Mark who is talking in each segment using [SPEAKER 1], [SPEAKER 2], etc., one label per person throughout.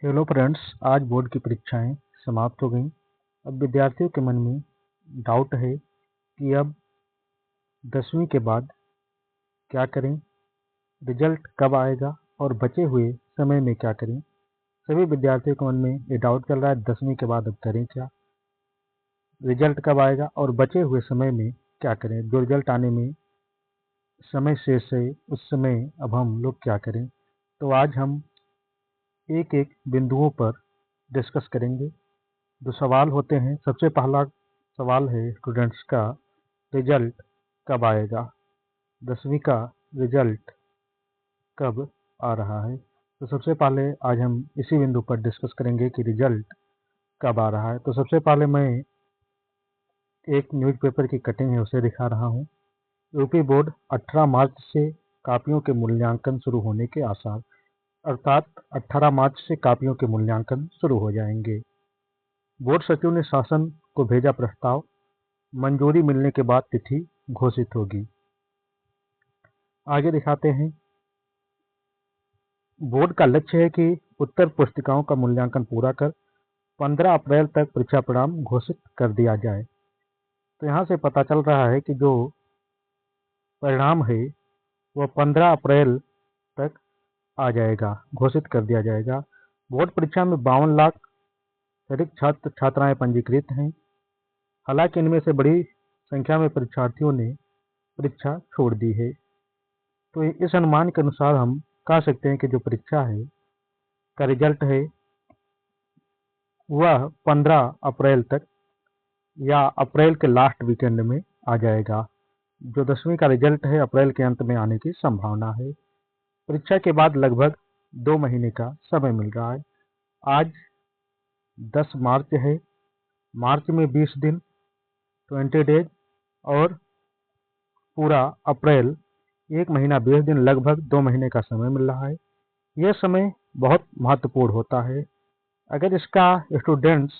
[SPEAKER 1] Hello friends, आज board की परीक्षाएं समाप्त हो गईं। अब विद्यार्थियों के मन में डाउट है कि अब 10वीं के बाद क्या करें, रिजल्ट कब आएगा और बचे हुए समय में क्या करें। सभी विद्यार्थियों के मन में ये डाउट चल रहा है, 10वीं के बाद अब करें क्या, रिजल्ट कब आएगा और बचे हुए समय में क्या करें। जो रिजल्ट आने में समय शेष है उस समय अब हम लोग क्या करें। तो आज हम एक एक बिंदुओं पर डिस्कस करेंगे। जो सवाल होते हैं, सबसे पहला सवाल है स्टूडेंट्स का, रिजल्ट कब आएगा, 10वीं का रिजल्ट कब आ रहा है। तो सबसे पहले आज हम इसी बिंदु पर डिस्कस करेंगे कि रिजल्ट कब आ रहा है। तो सबसे पहले मैं एक न्यूज़पेपर की कटिंग है उसे दिखा रहा हूँ। यूपी बोर्ड 18 मार्च से कापियों के मूल्यांकन शुरू होने के आसार, अर्थात 18 मार्च से कापियों के मूल्यांकन शुरू हो जाएंगे। बोर्ड सचिव ने शासन को भेजा प्रस्ताव, मंजूरी मिलने के बाद तिथि घोषित होगी। आगे दिखाते हैं। बोर्ड का लक्ष्य है कि उत्तर पुस्तिकाओं का मूल्यांकन पूरा कर 15 अप्रैल तक परीक्षा परिणाम घोषित कर दिया जाए। तो यहाँ से पता चल रहा है कि जो परिणाम है वह 15 अप्रैल तक आ जाएगा, घोषित कर दिया जाएगा। बोर्ड परीक्षा में 52 लाख से अधिक छात्र छात्राएं पंजीकृत हैं। हालांकि इनमें से बड़ी संख्या में परीक्षार्थियों ने परीक्षा छोड़ दी है। तो इस अनुमान के अनुसार हम कह सकते हैं कि जो परीक्षा है का रिजल्ट है वह 15 अप्रैल तक या अप्रैल के लास्ट वीकेंड में आ जाएगा। जो 10वीं का रिजल्ट है अप्रैल के अंत में आने की संभावना है। परीक्षा के बाद लगभग 2 महीने का समय मिल रहा है। आज 10 मार्च है, मार्च में 20 दिन 20 डेज और पूरा अप्रैल 1 महीना 20 दिन, लगभग 2 महीने का समय मिल रहा है। यह समय बहुत महत्वपूर्ण होता है। अगर इसका स्टूडेंट्स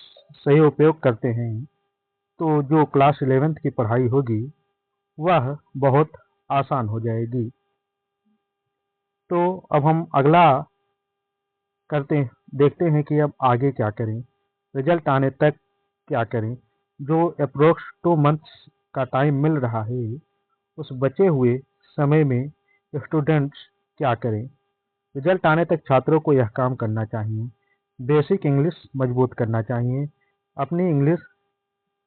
[SPEAKER 1] सही उपयोग करते हैं तो जो क्लास 11th की पढ़ाई होगी वह बहुत आसान हो जाएगी। तो अब हम अगला देखते हैं कि अब आगे क्या करें, रिजल्ट आने तक क्या करें। जो अप्रोक्स 2 मंथ्स का टाइम मिल रहा है उस बचे हुए समय में स्टूडेंट्स क्या करें। रिजल्ट आने तक छात्रों को यह काम करना चाहिए। बेसिक इंग्लिश मजबूत करना चाहिए, अपनी इंग्लिश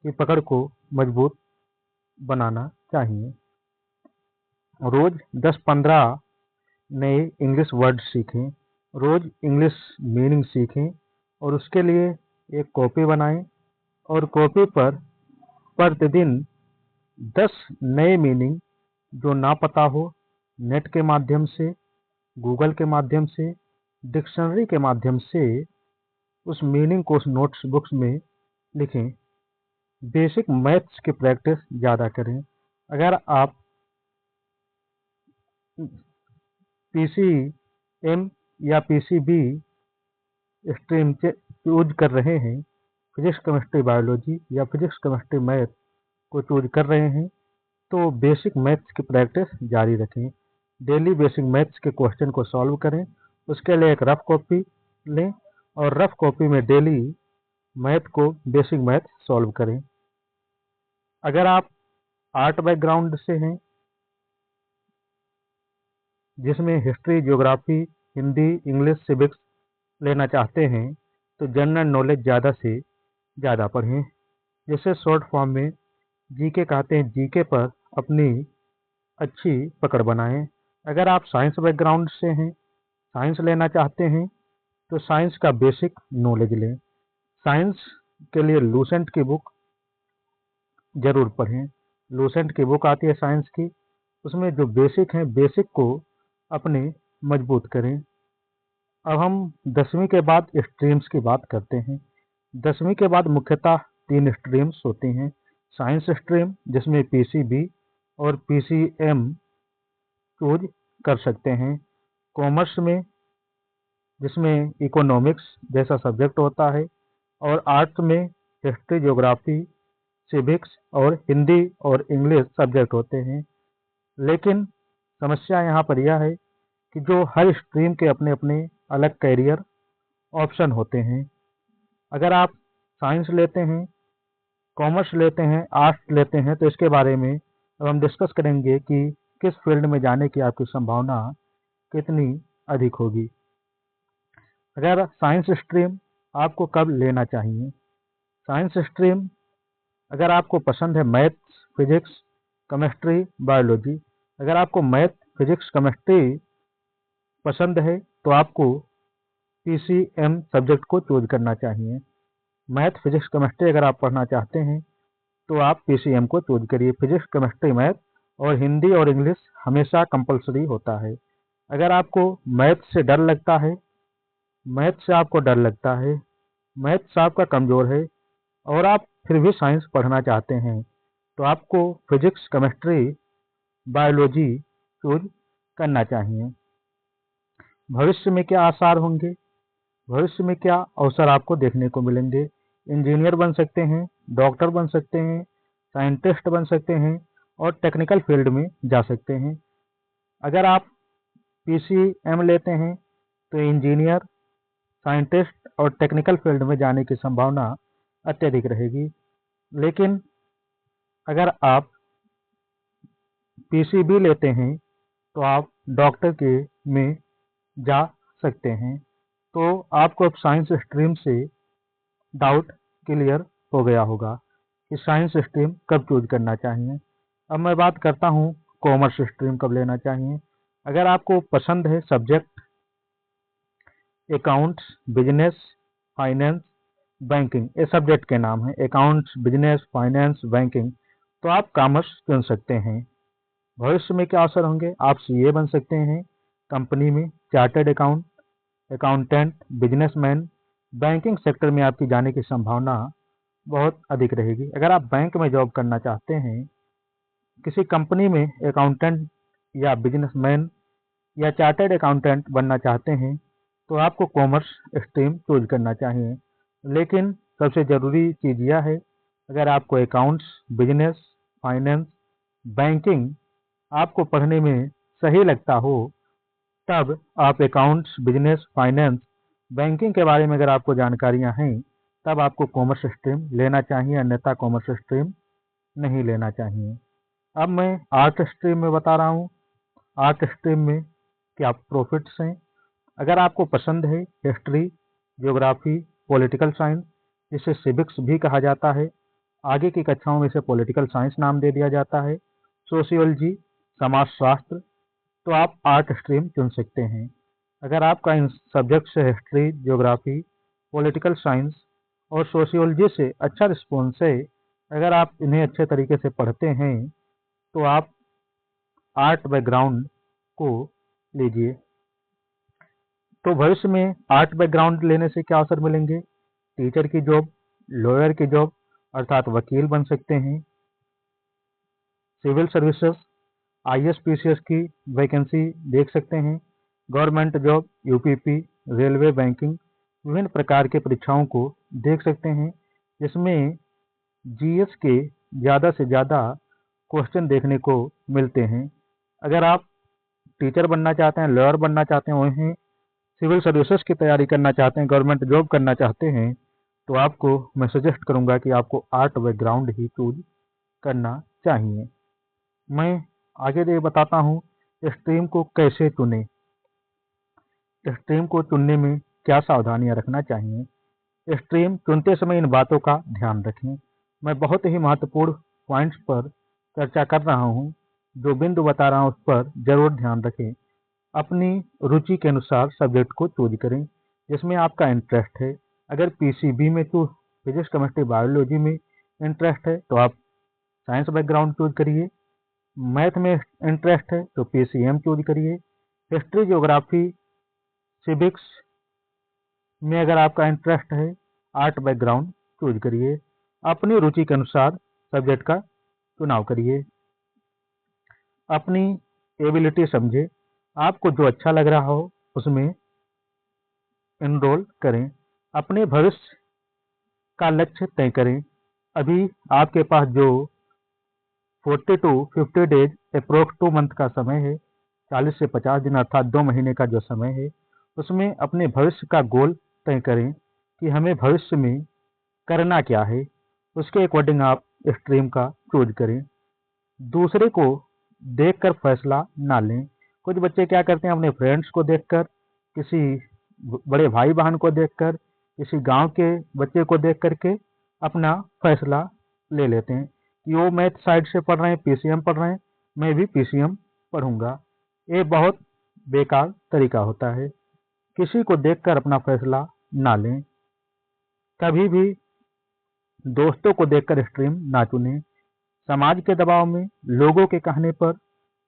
[SPEAKER 1] की पकड़ को मजबूत बनाना चाहिए। रोज 10-15 नए इंग्लिश वर्ड सीखें, रोज इंग्लिश मीनिंग सीखें और उसके लिए एक कॉपी बनाएं और कॉपी पर प्रतिदिन 10 नए मीनिंग जो ना पता हो नेट के माध्यम से, गूगल के माध्यम से, डिक्शनरी के माध्यम से उस मीनिंग को उस नोट्स बुक्स में लिखें। बेसिक मैथ्स की प्रैक्टिस ज़्यादा करें। अगर आप पीसीएम या पीसीबी स्ट्रीम चूज कर रहे हैं, फिजिक्स केमिस्ट्री बायोलॉजी या फिजिक्स केमिस्ट्री मैथ को चूज कर रहे हैं, तो बेसिक मैथ्स की प्रैक्टिस जारी रखें। डेली बेसिक मैथ्स के क्वेश्चन को सॉल्व करें। उसके लिए एक रफ कॉपी लें और रफ कॉपी में डेली मैथ को बेसिक मैथ सॉल्व करें। अगर आप आर्ट बैकग्राउंड से हैं जिसमें history, geography, Hindi, English, civics लेना चाहते हैं तो जनरल नॉलेज ज़्यादा से ज़्यादा पढ़ें, जिसे शॉर्ट फॉर्म में जीके कहते हैं। जीके पर अपनी अच्छी पकड़ बनाएं। अगर आप साइंस बैकग्राउंड से हैं, साइंस लेना चाहते हैं तो साइंस का बेसिक नॉलेज लें। साइंस के लिए लूसेंट की बुक जरूर पढ़ें। लूसेंट की बुक आती है साइंस की, उसमें जो बेसिक हैं बेसिक को अपने मजबूत करें। अब हम 10वीं के बाद स्ट्रीम्स की बात करते हैं। 10वीं के बाद मुख्यतः 3 स्ट्रीम्स होती हैं। साइंस स्ट्रीम जिसमें पीसीबी और पीसीएम चूज कर सकते हैं। कॉमर्स में जिसमें इकोनॉमिक्स जैसा सब्जेक्ट होता है और आर्ट्स में हिस्ट्री, ज्योग्राफी, सिविक्स और हिंदी और इंग्लिश सब्जेक्ट होते हैं। लेकिन समस्या यहाँ पर यह है कि जो हर स्ट्रीम के अपने अपने अलग कैरियर ऑप्शन होते हैं। अगर आप साइंस लेते हैं, कॉमर्स लेते हैं, आर्ट्स लेते हैं, तो इसके बारे में अब हम डिस्कस करेंगे कि किस फील्ड में जाने की आपकी संभावना कितनी अधिक होगी। अगर साइंस स्ट्रीम आपको कब लेना चाहिए? साइंस स्ट्रीम अगर आपको पसंद है मैथ, फिजिक्स, केमिस्ट्री, बायोलॉजी, अगर आपको मैथ, फिजिक्स, केमिस्ट्री पसंद है तो आपको पीसीएम सब्जेक्ट को चूज करना चाहिए। मैथ, फिजिक्स, केमिस्ट्री अगर आप पढ़ना चाहते हैं तो आप पीसीएम को चूज करिए। फिजिक्स, केमिस्ट्री, मैथ और हिंदी और इंग्लिश हमेशा कंपलसरी होता है। अगर आपको मैथ से डर लगता है, मैथ्स आपका कमजोर है और आप फिर भी साइंस पढ़ना चाहते हैं, तो आपको फिजिक्स, केमिस्ट्री, बायोलॉजी चूज करना चाहिए। भविष्य में क्या आसार होंगे? भविष्य में क्या अवसर आपको देखने को मिलेंगे? इंजीनियर बन सकते हैं, डॉक्टर बन सकते हैं, साइंटिस्ट बन सकते हैं और टेक्निकल फील्ड में जा सकते हैं। अगर आप पीसीएम लेते हैं तो इंजीनियर, साइंटिस्ट और टेक्निकल फील्ड में जाने की संभावना अत्यधिक रहेगी। लेकिन अगर आप पीसीबी लेते हैं तो आप डॉक्टर के में जा सकते हैं। तो आपको अब साइंस स्ट्रीम से डाउट क्लियर हो गया होगा कि साइंस स्ट्रीम कब चूज करना चाहिए। अब मैं बात करता हूँ कॉमर्स स्ट्रीम कब लेना चाहिए। अगर आपको पसंद है subject accounts, business, finance, banking, ये सब्जेक्ट के नाम है, अकाउंट्स, बिजनेस, फाइनेंस, बैंकिंग, तो आप कॉमर्स चुन सकते हैं। भविष्य में क्या अवसर होंगे? आप सीए बन सकते हैं, कंपनी में chartered accountant, businessman, banking sector में आपकी जाने की संभावना बहुत अधिक रहेगी। अगर आप बैंक में जॉब करना चाहते हैं, किसी कंपनी में अकाउंटेंट या बिजनेसमैन या चार्टर्ड अकाउंटेंट बनना चाहते हैं, तो आपको कॉमर्स स्ट्रीम चूज करना चाहिए। लेकिन सबसे ज़रूरी चीज़ यह है, अगर आपको अकाउंट्स, बिजनेस, फाइनेंस, बैंकिंग आपको पढ़ने में सही लगता हो, तब आप अकाउंट्स, बिजनेस, फाइनेंस, बैंकिंग के बारे में अगर आपको जानकारियां हैं, तब आपको कॉमर्स स्ट्रीम लेना चाहिए, अन्यथा कॉमर्स स्ट्रीम नहीं लेना चाहिए। अब मैं आर्ट स्ट्रीम में बता रहा हूँ, आर्ट स्ट्रीम में क्या प्रॉफिट्स हैं। अगर आपको पसंद है हिस्ट्री, ज्योग्राफी, पॉलिटिकल साइंस, जिसे सिविक्स भी कहा जाता है, आगे की कक्षाओं में इसे पॉलिटिकल साइंस नाम दे दिया जाता है, सोशियोलॉजी, समाजशास्त्र, तो आप आर्ट स्ट्रीम चुन सकते हैं। अगर आपका इन सब्जेक्ट से हिस्ट्री, ज्योग्राफी, पॉलिटिकल साइंस और सोशियोलॉजी से अच्छा रिस्पॉन्स है, अगर आप इन्हें अच्छे तरीके से पढ़ते हैं, तो आप आर्ट बैकग्राउंड को लीजिए। तो भविष्य में आर्ट बैकग्राउंड लेने से क्या अवसर मिलेंगे? टीचर की जॉब, लॉयर की जॉब अर्थात वकील बन सकते हैं, सिविल सर्विसेज, आईएएस पीसीएस की वैकेंसी देख सकते हैं, government job, UPP, railway, banking, विभिन्न प्रकार के परीक्षाओं को देख सकते हैं, जिसमें जीएस के ज़्यादा से ज़्यादा क्वेश्चन देखने को मिलते हैं। अगर आप टीचर बनना चाहते हैं, लॉयर बनना चाहते हैं, वहीं सिविल सर्विसेज की तैयारी करना चाहते हैं, गवर्नमेंट जॉब करना चाहते हैं, तो आपको मैं सजेस्ट करूंगा कि आपको आर्ट बैकग्राउंड ही चूज करना चाहिए। मैं आगे ये बताता हूँ स्ट्रीम को कैसे चुनें। स्ट्रीम को चुनने में क्या सावधानियां रखना चाहिए। स्ट्रीम चुनते समय इन बातों का ध्यान रखें। मैं बहुत ही महत्वपूर्ण पॉइंट्स पर चर्चा कर रहा हूँ, जो बिंदु बता रहा हूँ उस पर जरूर ध्यान रखें। अपनी रुचि के अनुसार सब्जेक्ट को चूज करें जिसमें आपका इंटरेस्ट है। अगर पीसीबी में फिजिक्स, केमिस्ट्री, बायोलॉजी में इंटरेस्ट है तो आप साइंस बैकग्राउंड चूज करिए। मैथ में इंटरेस्ट है तो पीसीएम चूज करिए। हिस्ट्री, ज्योग्राफी, सिविक्स में अगर आपका इंटरेस्ट है, आर्ट बैकग्राउंड चूज करिए। अपनी रुचि के अनुसार सब्जेक्ट का चुनाव करिए। अपनी एबिलिटी समझे, आपको जो अच्छा लग रहा हो उसमें एनरोल करें। अपने भविष्य का लक्ष्य तय करें। अभी आपके पास जो 40 to 50 डेज अप्रोक्स 2 मंथ का समय है, 40 से 50 दिन अर्थात 2 महीने का जो समय है, उसमें अपने भविष्य का गोल तय करें कि हमें भविष्य में करना क्या है, उसके अकॉर्डिंग आप स्ट्रीम का चूज करें। दूसरे को देखकर फैसला ना लें। कुछ बच्चे क्या करते हैं, अपने फ्रेंड्स को देखकर, किसी बड़े भाई बहन को देखकर, किसी गांव के बच्चे को देख करके अपना फैसला ले लेते हैं कि वो मैथ साइड से पढ़ रहे हैं, पीसीएम पढ़ रहे हैं, मैं भी पीसीएम पढ़ूंगा। ये बहुत बेकार तरीका होता है। किसी को देखकर अपना फैसला ना लें। कभी भी दोस्तों को देखकर स्ट्रीम ना चुनें। समाज के दबाव में, लोगों के कहने पर,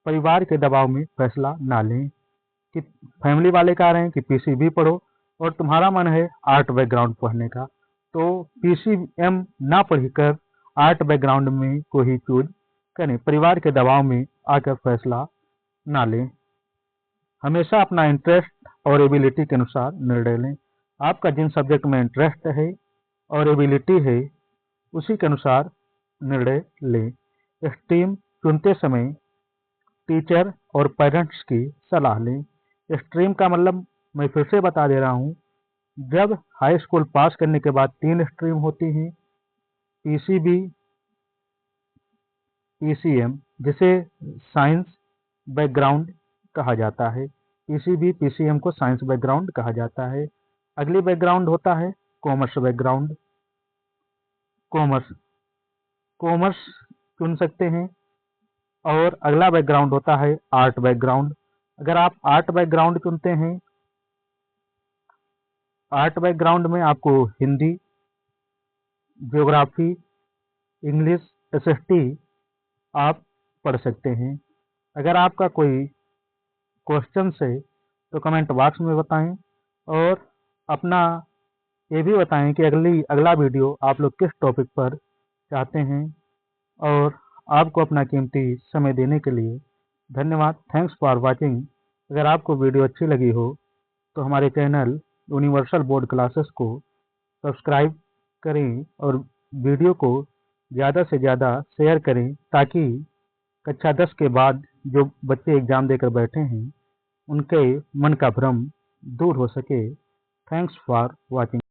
[SPEAKER 1] परिवार के दबाव में फैसला ना लें कि फैमिली वाले कह रहे हैं कि पीसीबी पढ़ो और तुम्हारा मन है आर्ट बैकग्राउंड पढ़ने का, तो पीसीएम ना पढ़कर आर्ट बैकग्राउंड में को ही चूज करें। परिवार के दबाव में आकर फैसला ना लें। हमेशा अपना इंटरेस्ट और एबिलिटी के अनुसार निर्णय लें। आपका जिन सब्जेक्ट में इंटरेस्ट है और एबिलिटी है, उसी के अनुसार निर्णय लें। स्ट्रीम चुनते समय टीचर और पेरेंट्स की सलाह लें। स्ट्रीम का मतलब मैं फिर से बता दे रहा हूँ, जब हाई स्कूल पास करने के बाद 3 स्ट्रीम होती हैं, पीसीबी, पीसीएम, जिसे साइंस बैकग्राउंड कहा जाता है। पीसीबी, पीसीएम को साइंस बैकग्राउंड कहा जाता है। अगली बैकग्राउंड होता है कॉमर्स बैकग्राउंड। कॉमर्स कॉमर्स चुन सकते हैं। और अगला बैकग्राउंड होता है आर्ट बैकग्राउंड। अगर आप आर्ट बैकग्राउंड चुनते हैं, आर्ट बैकग्राउंड में आपको हिंदी, ज्योग्राफी, इंग्लिश, एसएसटी आप पढ़ सकते हैं। अगर आपका कोई क्वेश्चन है तो कमेंट बॉक्स में बताएं और अपना ये भी बताएं कि अगला वीडियो आप लोग किस टॉपिक पर चाहते हैं। और आपको अपना कीमती समय देने के लिए धन्यवाद। Thanks for watching. अगर आपको वीडियो अच्छी लगी हो तो हमारे चैनल यूनिवर्सल बोर्ड क्लासेस को सब्सक्राइब करें और वीडियो को ज़्यादा से ज़्यादा शेयर करें, ताकि कक्षा 10 के बाद जो बच्चे एग्ज़ाम देकर बैठे हैं, उनके मन का भ्रम दूर हो सके। Thanks for watching.